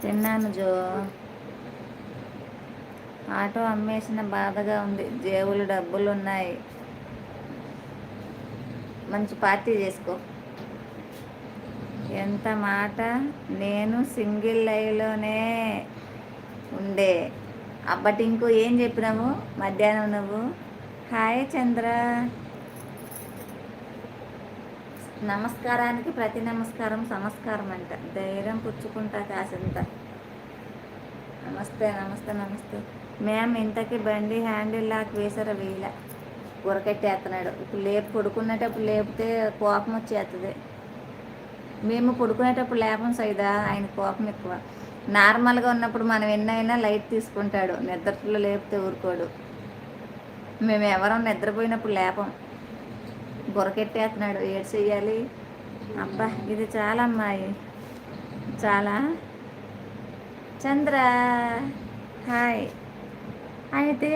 తిన్నాను జో. ఆటో అమ్మేసిన బాధగా ఉంది. జేబులు డబ్బులున్నాయి. మంచి పార్టీ చేసుకో. ఎంత మాట. నేను సింగిల్ లైవ్లోనే ఉండే. అబ్బటింకు ఏం చెప్పినావు మధ్యాహ్నం నువ్వు? హాయ్ చంద్ర. నమస్కారానికి ప్రతి నమస్కారం సమస్కారం అంట. ధైర్యం పుచ్చుకుంటా కాసింత. నమస్తే నమస్తే నమస్తే. మ్యామ్ ఇంతకీ బండి హ్యాండిల్ లాక్ వేసారా? వేయల. ఉరకెట్టేస్తున్నాడు. ఇప్పుడు పడుకునేటప్పుడు లేపితే కోపం వచ్చేస్తుంది. మేము పడుకునేటప్పుడు లేపం సైదా, ఆయన కోపం ఎక్కువ. నార్మల్గా ఉన్నప్పుడు మనం ఎన్నైనా లైట్ తీసుకుంటాడు. నిద్రలో లేపితే ఊరుకోడు. మేము ఎవరం నిద్రపోయినప్పుడు లేపం. బురకెట్టేస్తున్నాడు. ఏడు చెయ్యాలి. అబ్బా ఇది చాలా అమ్మాయి. చాలా. చంద్ర హాయ్. అయితే